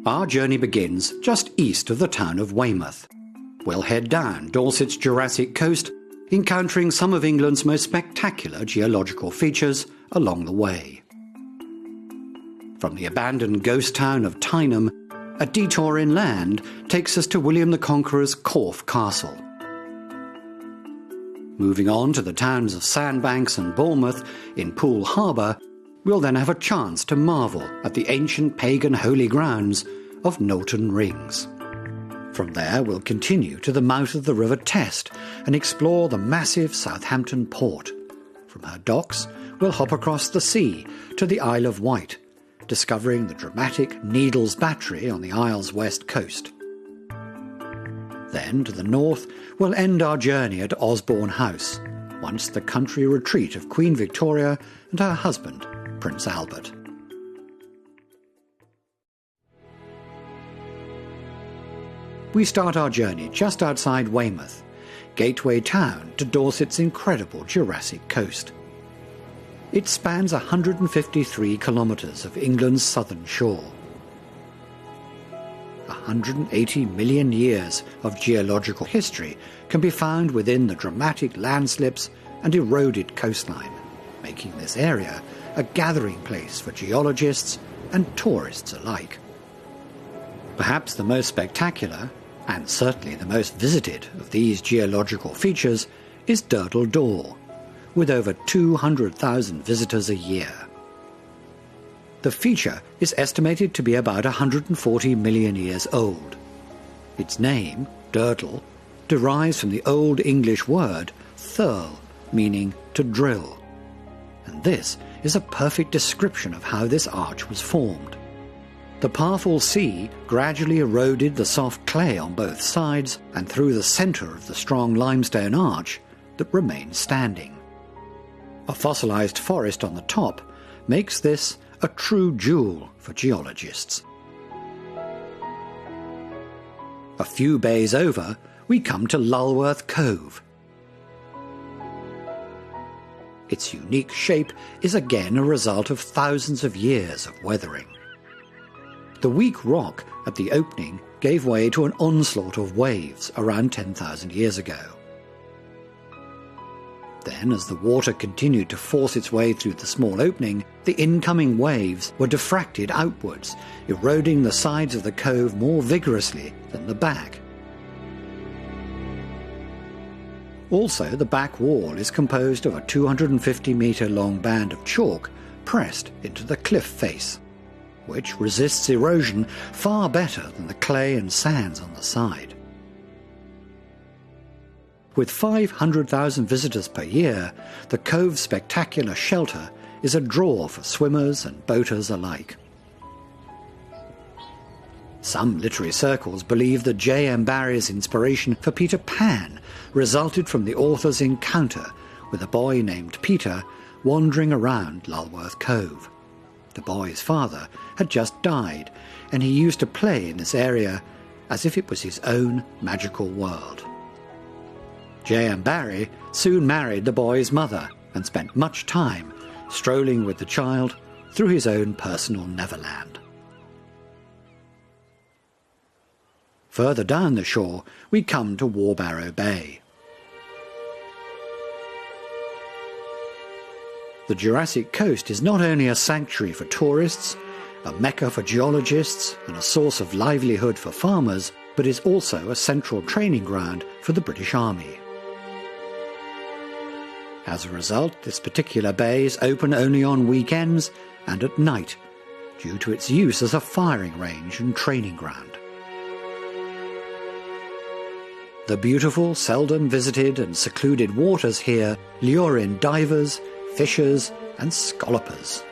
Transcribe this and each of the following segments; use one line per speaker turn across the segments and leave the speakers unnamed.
Our journey begins just east of the town of Weymouth. We'll head down Dorset's Jurassic coast, encountering some of England's most spectacular geological features along the way. From the abandoned ghost town of Tyneham, a detour inland takes us to William the Conqueror's Corfe Castle. Moving on to the towns of Sandbanks and Bournemouth in Poole Harbour, we'll then have a chance to marvel at the ancient pagan holy grounds of Knowlton Rings. From there we'll continue to the mouth of the River Test and explore the massive Southampton port. From her docks we'll hop across the sea to the Isle of Wight, discovering the dramatic Needles Battery on the Isle's west coast. Then to the north we'll end our journey at Osborne House, once the country retreat of Queen Victoria and her husband, Prince Albert. We start our journey just outside Weymouth, gateway town to Dorset's incredible Jurassic coast. It spans 153 kilometres of England's southern shore. 180 million years of geological history can be found within the dramatic landslips and eroded coastline, making this area a gathering place for geologists and tourists alike. Perhaps the most spectacular, and certainly the most visited of these geological features, is Durdle Door, with over 200,000 visitors a year. The feature is estimated to be about 140 million years old. Its name, Durdle, derives from the Old English word thurl, meaning to drill. And this is a perfect description of how this arch was formed. The powerful sea gradually eroded the soft clay on both sides and through the centre of the strong limestone arch that remains standing. A fossilised forest on the top makes this a true jewel for geologists. A few bays over, we come to Lulworth Cove. Its unique shape is again a result of thousands of years of weathering. The weak rock at the opening gave way to an onslaught of waves around 10,000 years ago. Then, as the water continued to force its way through the small opening, the incoming waves were diffracted outwards, eroding the sides of the cove more vigorously than the back. Also, the back wall is composed of a 250-metre-long band of chalk pressed into the cliff face, which resists erosion far better than the clay and sands on the side. With 500,000 visitors per year, the cove's spectacular shelter is a draw for swimmers and boaters alike. Some literary circles believe that J.M. Barrie's inspiration for Peter Pan resulted from the author's encounter with a boy named Peter wandering around Lulworth Cove. The boy's father had just died, and he used to play in this area as if it was his own magical world. J.M. Barrie soon married the boy's mother and spent much time strolling with the child through his own personal Neverland. Further down the shore, we come to Warbarrow Bay. The Jurassic coast is not only a sanctuary for tourists, a mecca for geologists, and a source of livelihood for farmers, but is also a central training ground for the British Army. As a result, this particular bay is open only on weekends and at night, due to its use as a firing range and training ground. The beautiful, seldom visited and secluded waters here lure in divers, fishers and scallopers.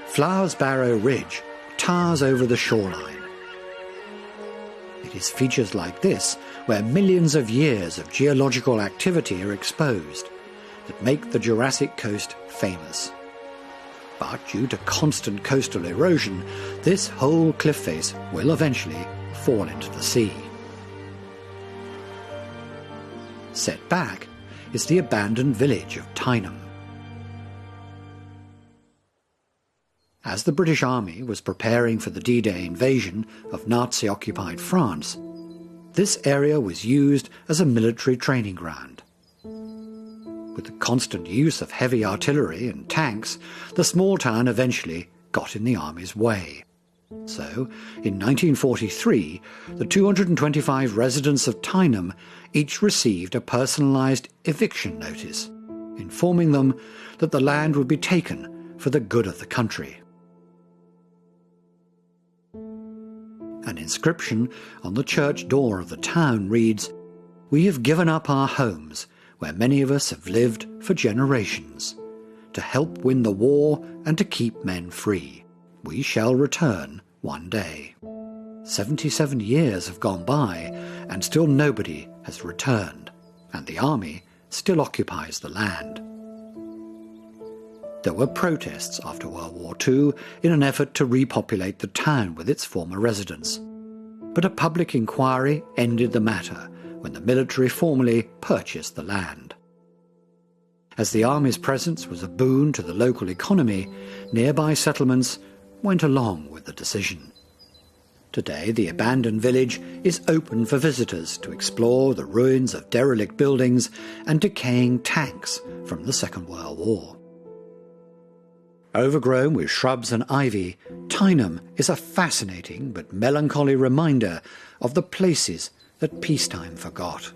Flowers Barrow Ridge towers over the shoreline. It is features like this where millions of years of geological activity are exposed that make the Jurassic coast famous. But due to constant coastal erosion, this whole cliff face will eventually fall into the sea. Set back is the abandoned village of Tyneham. As the British Army was preparing for the D-Day invasion of Nazi-occupied France, this area was used as a military training ground. With the constant use of heavy artillery and tanks, the small town eventually got in the army's way. So, in 1943, the 225 residents of Tyneham each received a personalised eviction notice, informing them that the land would be taken for the good of the country. An inscription on the church door of the town reads, "We have given up our homes, where many of us have lived for generations, to help win the war and to keep men free. We shall return one day." 77 years have gone by, and still nobody has returned, and the army still occupies the land. There were protests after World War II in an effort to repopulate the town with its former residents. But a public inquiry ended the matter when the military formally purchased the land. As the army's presence was a boon to the local economy, nearby settlements went along with the decision. Today, the abandoned village is open for visitors to explore the ruins of derelict buildings and decaying tanks from the Second World War. Overgrown with shrubs and ivy, Tyneham is a fascinating but melancholy reminder of the places that peacetime forgot.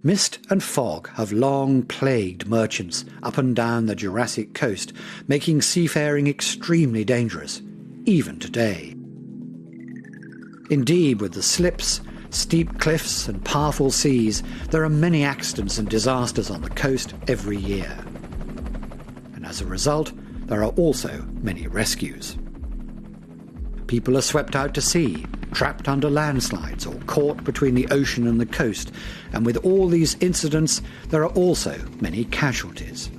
Mist and fog have long plagued merchants up and down the Jurassic coast, making seafaring extremely dangerous, even today. Indeed, with the slips, steep cliffs and powerful seas, there are many accidents and disasters on the coast every year. And as a result, there are also many rescues. People are swept out to sea, trapped under landslides or caught between the ocean and the coast, and with all these incidents, there are also many casualties.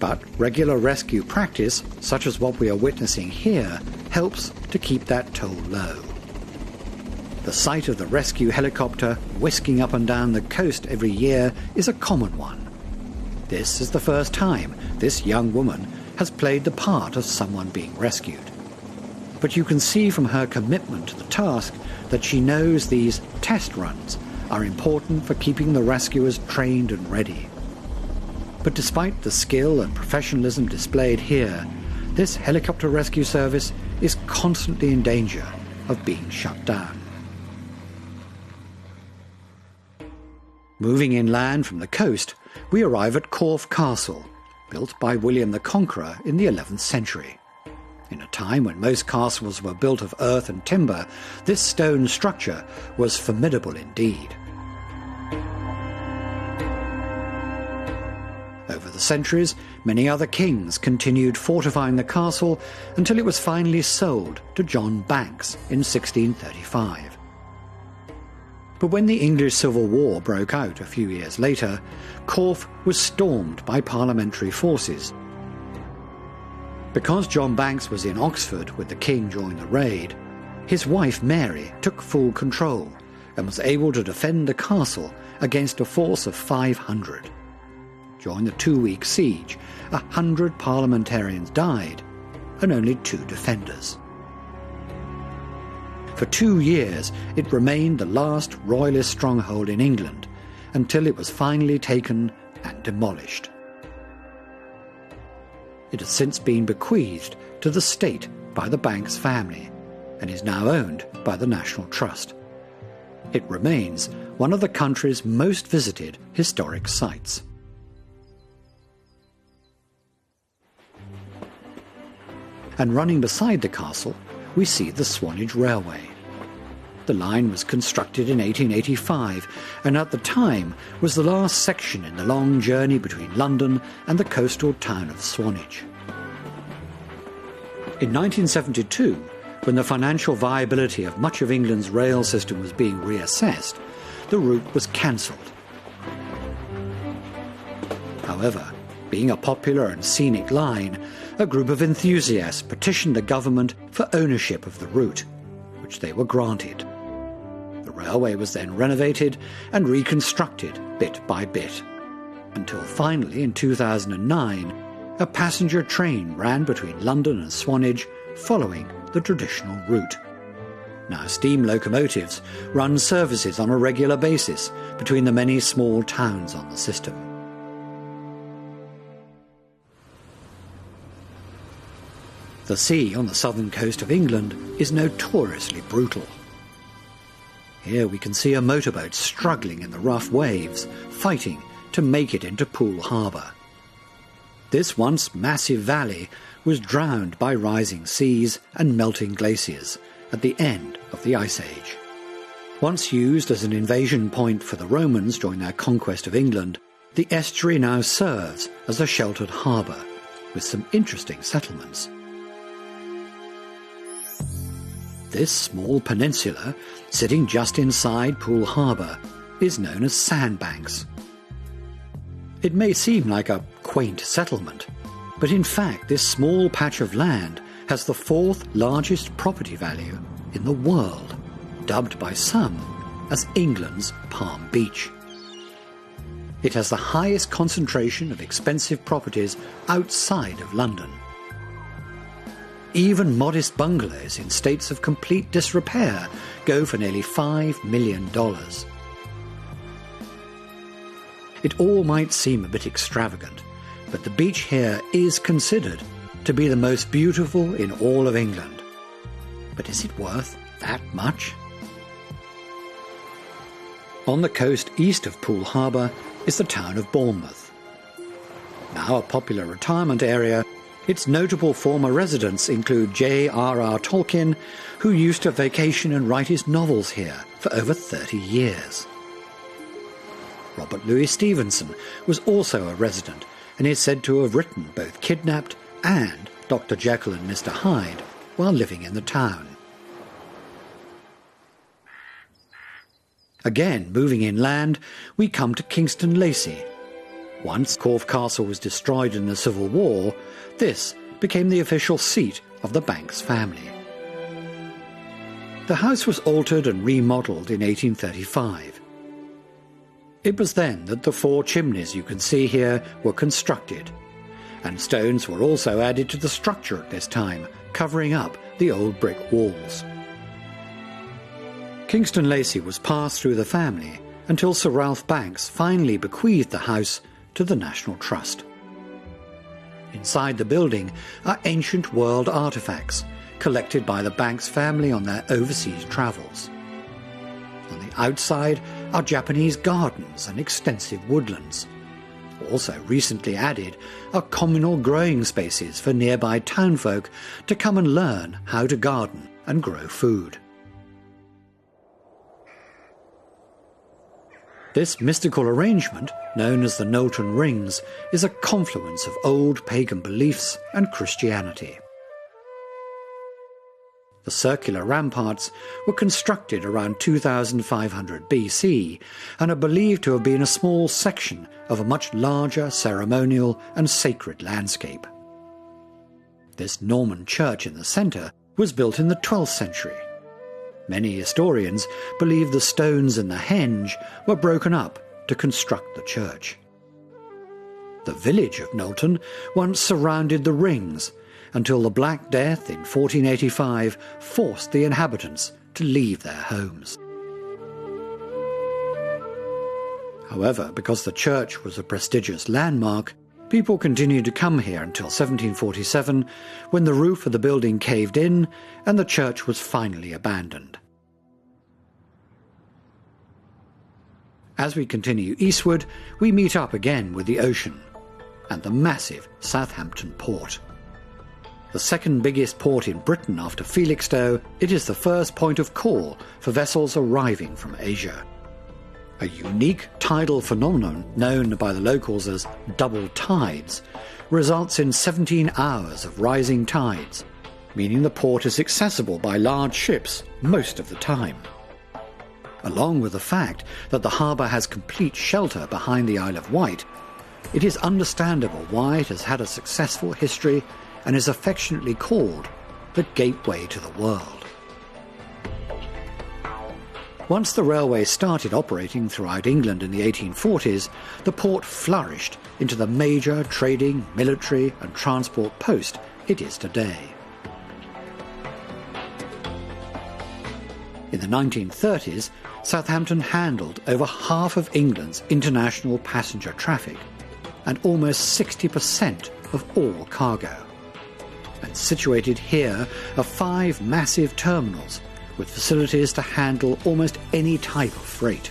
But regular rescue practice, such as what we are witnessing here, helps to keep that toll low. The sight of the rescue helicopter whisking up and down the coast every year is a common one. This is the first time this young woman has played the part of someone being rescued. But you can see from her commitment to the task that she knows these test runs are important for keeping the rescuers trained and ready. But despite the skill and professionalism displayed here, this helicopter rescue service is constantly in danger of being shut down. Moving inland from the coast, we arrive at Corfe Castle, built by William the Conqueror in the 11th century. In a time when most castles were built of earth and timber, this stone structure was formidable indeed. Over the centuries, many other kings continued fortifying the castle until it was finally sold to John Banks in 1635. But when the English Civil War broke out a few years later, Corfe was stormed by parliamentary forces. Because John Banks was in Oxford with the king during the raid, his wife Mary took full control and was able to defend the castle against a force of 500. During the 2-week siege, 100 parliamentarians died and only 2 defenders. For 2 years, it remained the last royalist stronghold in England, until it was finally taken and demolished. It has since been bequeathed to the state by the Banks family, and is now owned by the National Trust. It remains one of the country's most visited historic sites. And running beside the castle, we see the Swanage Railway. The line was constructed in 1885 and at the time was the last section in the long journey between London and the coastal town of Swanage. In 1972, when the financial viability of much of England's rail system was being reassessed, the route was cancelled. However, being a popular and scenic line, a group of enthusiasts petitioned the government for ownership of the route, which they were granted. The railway was then renovated and reconstructed bit by bit. until finally in 2009, a passenger train ran between London and Swanage following the traditional route. Now steam locomotives run services on a regular basis between the many small towns on the system. The sea on the southern coast of England is notoriously brutal. Here we can see a motorboat struggling in the rough waves, fighting to make it into Poole Harbour. This once massive valley was drowned by rising seas and melting glaciers at the end of the Ice Age. Once used as an invasion point for the Romans during their conquest of England, the estuary now serves as a sheltered harbour with some interesting settlements. This small peninsula, sitting just inside Poole Harbour, is known as Sandbanks. It may seem like a quaint settlement, but in fact this small patch of land has the fourth largest property value in the world, dubbed by some as England's Palm Beach. It has the highest concentration of expensive properties outside of London. Even modest bungalows in states of complete disrepair go for nearly $5 million. It all might seem a bit extravagant, but the beach here is considered to be the most beautiful in all of England. But is it worth that much? On the coast east of Poole Harbour is the town of Bournemouth. Now a popular retirement area, its notable former residents include J.R.R. Tolkien, who used to vacation and write his novels here for over 30 years. Robert Louis Stevenson was also a resident and is said to have written both Kidnapped and Dr. Jekyll and Mr. Hyde while living in the town. Again, moving inland, we come to Kingston Lacey. Once Corfe Castle was destroyed in the Civil War, this became the official seat of the Banks family. The house was altered and remodelled in 1835. It was then that the four chimneys you can see here were constructed, and stones were also added to the structure at this time, covering up the old brick walls. Kingston Lacey was passed through the family until Sir Ralph Banks finally bequeathed the house to the National Trust. Inside the building are ancient world artefacts collected by the Banks family on their overseas travels. On the outside are Japanese gardens and extensive woodlands. Also recently added are communal growing spaces for nearby townfolk to come and learn how to garden and grow food. This mystical arrangement, known as the Knowlton Rings, is a confluence of old pagan beliefs and Christianity. The circular ramparts were constructed around 2500 BC and are believed to have been a small section of a much larger ceremonial and sacred landscape. This Norman church in the centre was built in the 12th century. Many historians believe the stones in the henge were broken up to construct the church. The village of Knowlton once surrounded the rings until the Black Death in 1485 forced the inhabitants to leave their homes. However, because the church was a prestigious landmark, people continued to come here until 1747, when the roof of the building caved in and the church was finally abandoned. As we continue eastward, we meet up again with the ocean and the massive Southampton port. The second biggest port in Britain after Felixstowe, it is the first point of call for vessels arriving from Asia. A unique tidal phenomenon known by the locals as double tides results in 17 hours of rising tides, meaning the port is accessible by large ships most of the time. Along with the fact that the harbour has complete shelter behind the Isle of Wight, it is understandable why it has had a successful history and is affectionately called the gateway to the world. Once the railway started operating throughout England in the 1840s, the port flourished into the major trading, military and transport post it is today. In the 1930s, Southampton handled over half of England's international passenger traffic and almost 60% of all cargo. And situated here are 5 massive terminals with facilities to handle almost any type of freight.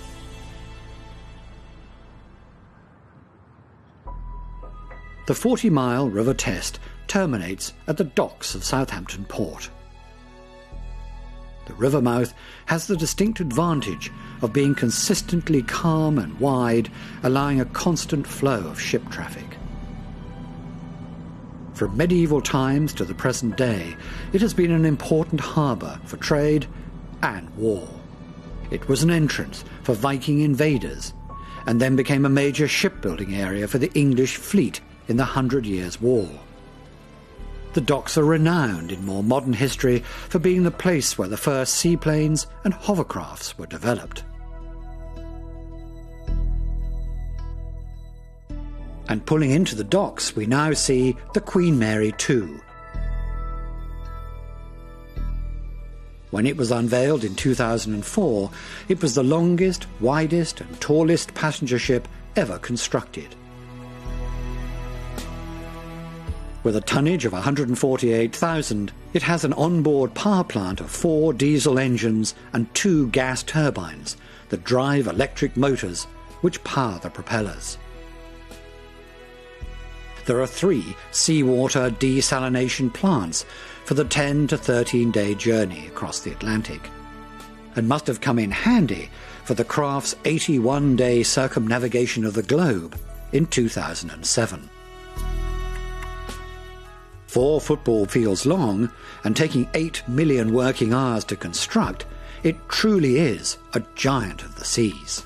The 40-mile River Test terminates at the docks of Southampton Port. The river mouth has the distinct advantage of being consistently calm and wide, allowing a constant flow of ship traffic. From medieval times to the present day, it has been an important harbour for trade and war. It was an entrance for Viking invaders, and then became a major shipbuilding area for the English fleet in the 100 Years' War. The docks are renowned in more modern history for being the place where the first seaplanes and hovercrafts were developed. And pulling into the docks, we now see the Queen Mary 2. When it was unveiled in 2004, it was the longest, widest and tallest passenger ship ever constructed. With a tonnage of 148,000, it has an onboard power plant of 4 diesel engines and 2 gas turbines that drive electric motors which power the propellers. There are 3 seawater desalination plants for the 10 to 13-day journey across the Atlantic, and must have come in handy for the craft's 81-day circumnavigation of the globe in 2007. 4 football fields long and taking 8 million working hours to construct, it truly is a giant of the seas.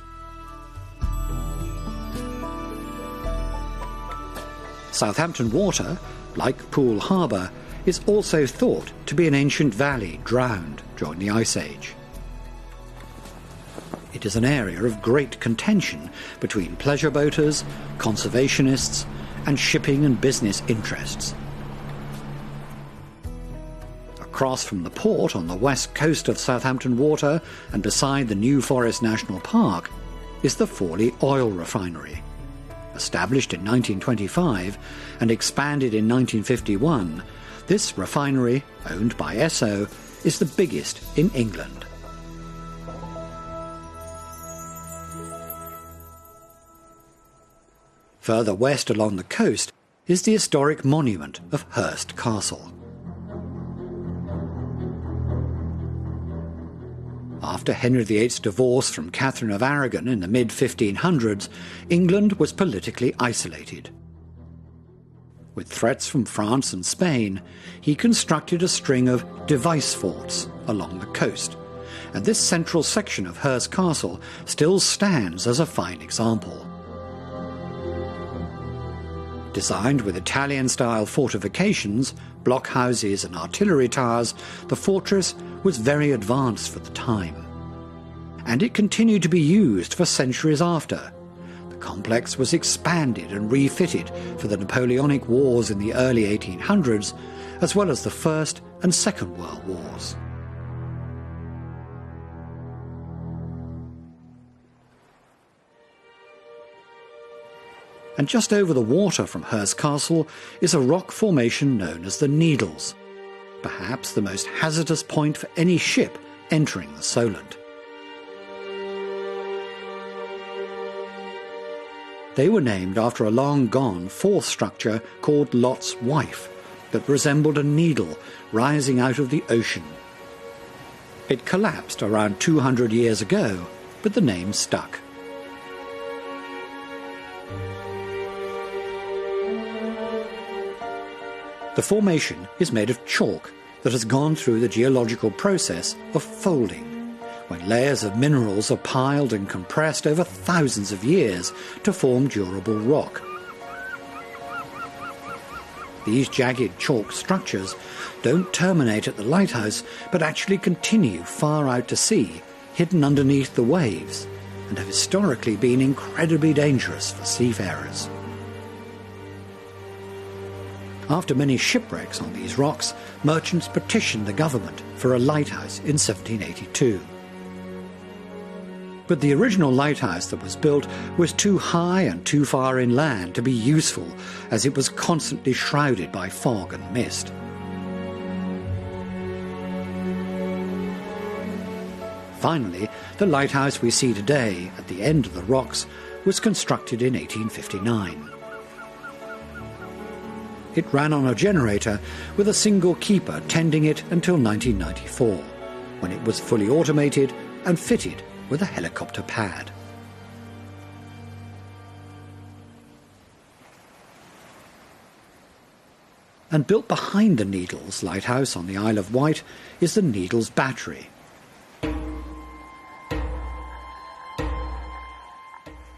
Southampton Water, like Poole Harbour, is also thought to be an ancient valley drowned during the Ice Age. It is an area of great contention between pleasure boaters, conservationists, and shipping and business interests. Across from the port on the west coast of Southampton Water and beside the New Forest National Park is the Fawley Oil Refinery. Established in 1925 and expanded in 1951, this refinery, owned by Esso, is the biggest in England. Further west along the coast is the historic monument of Hurst Castle. After Henry VIII's divorce from Catherine of Aragon in the mid-1500s, England was politically isolated. With threats from France and Spain, he constructed a string of device forts along the coast, and this central section of Hurst Castle still stands as a fine example. Designed with Italian-style fortifications, blockhouses and artillery towers, the fortress was very advanced for the time. And it continued to be used for centuries after. The complex was expanded and refitted for the Napoleonic Wars in the early 1800s, as well as the First and Second World Wars. And just over the water from Hurst Castle is a rock formation known as the Needles, perhaps the most hazardous point for any ship entering the Solent. They were named after a long-gone fourth structure called Lot's Wife that resembled a needle rising out of the ocean. It collapsed around 200 years ago, but the name stuck. The formation is made of chalk that has gone through the geological process of folding, when layers of minerals are piled and compressed over thousands of years to form durable rock. These jagged chalk structures don't terminate at the lighthouse, but actually continue far out to sea hidden underneath the waves and have historically been incredibly dangerous for seafarers. After many shipwrecks on these rocks, merchants petitioned the government for a lighthouse in 1782. But the original lighthouse that was built was too high and too far inland to be useful, as it was constantly shrouded by fog and mist. Finally, the lighthouse we see today at the end of the rocks was constructed in 1859. It ran on a generator with a single keeper tending it until 1994, when it was fully automated and fitted with a helicopter pad. And built behind the Needles lighthouse on the Isle of Wight is the Needles Battery.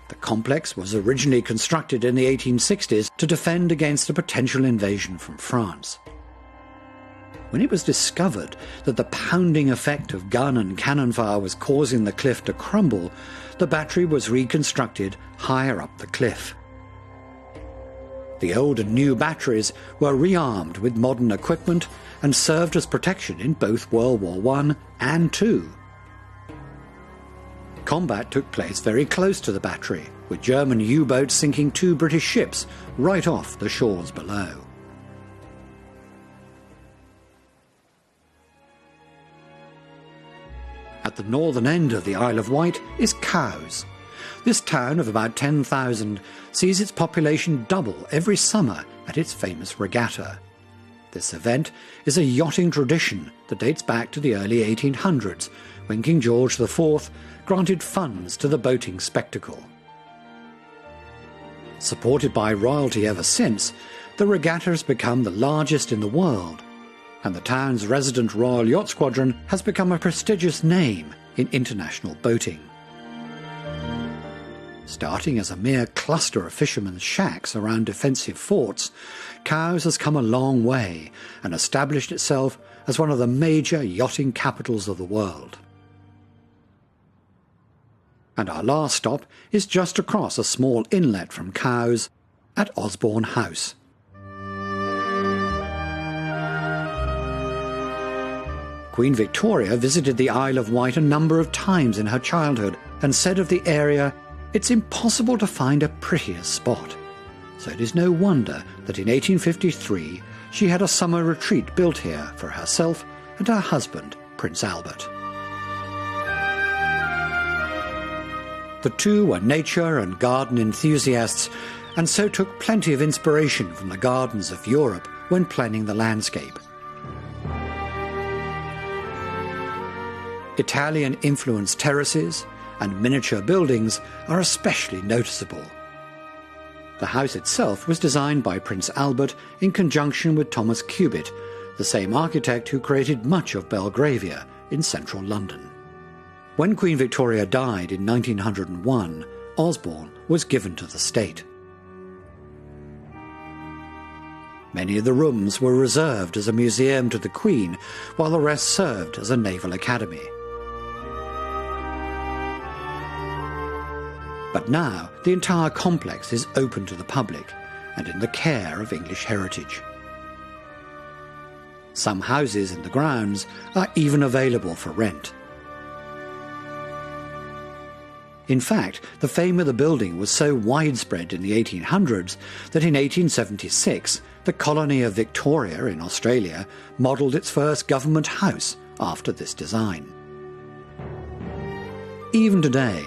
The complex was originally constructed in the 1860s to defend against a potential invasion from France. When it was discovered that the pounding effect of gun and cannon fire was causing the cliff to crumble, the battery was reconstructed higher up the cliff. The old and new batteries were rearmed with modern equipment and served as protection in both World War I and II. Combat took place very close to the battery, with German U-boats sinking 2 British ships right off the shores below. At the northern end of the Isle of Wight is Cowes. This town of about 10,000 sees its population double every summer at its famous regatta. This event is a yachting tradition that dates back to the early 1800s, when King George IV granted funds to the boating spectacle. Supported by royalty ever since, the regatta has become the largest in the world, and the town's resident Royal Yacht Squadron has become a prestigious name in international boating. Starting as a mere cluster of fishermen's shacks around defensive forts, Cowes has come a long way and established itself as one of the major yachting capitals of the world. And our last stop is just across a small inlet from Cowes at Osborne House. Queen Victoria visited the Isle of Wight a number of times in her childhood and said of the area, "It's impossible to find a prettier spot." So it is no wonder that in 1853 she had a summer retreat built here for herself and her husband, Prince Albert. The two were nature and garden enthusiasts, and so took plenty of inspiration from the gardens of Europe when planning the landscape. Italian-influenced terraces and miniature buildings are especially noticeable. The house itself was designed by Prince Albert in conjunction with Thomas Cubitt, the same architect who created much of Belgravia in central London. When Queen Victoria died in 1901, Osborne was given to the state. Many of the rooms were reserved as a museum to the Queen, while the rest served as a naval academy. But now the entire complex is open to the public and in the care of English Heritage. Some houses in the grounds are even available for rent. In fact, the fame of the building was so widespread in the 1800s that in 1876 the colony of Victoria in Australia modelled its first government house after this design. Even today,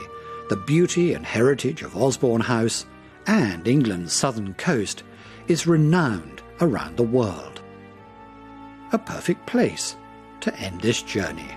the beauty and heritage of Osborne House and England's southern coast is renowned around the world. A perfect place to end this journey.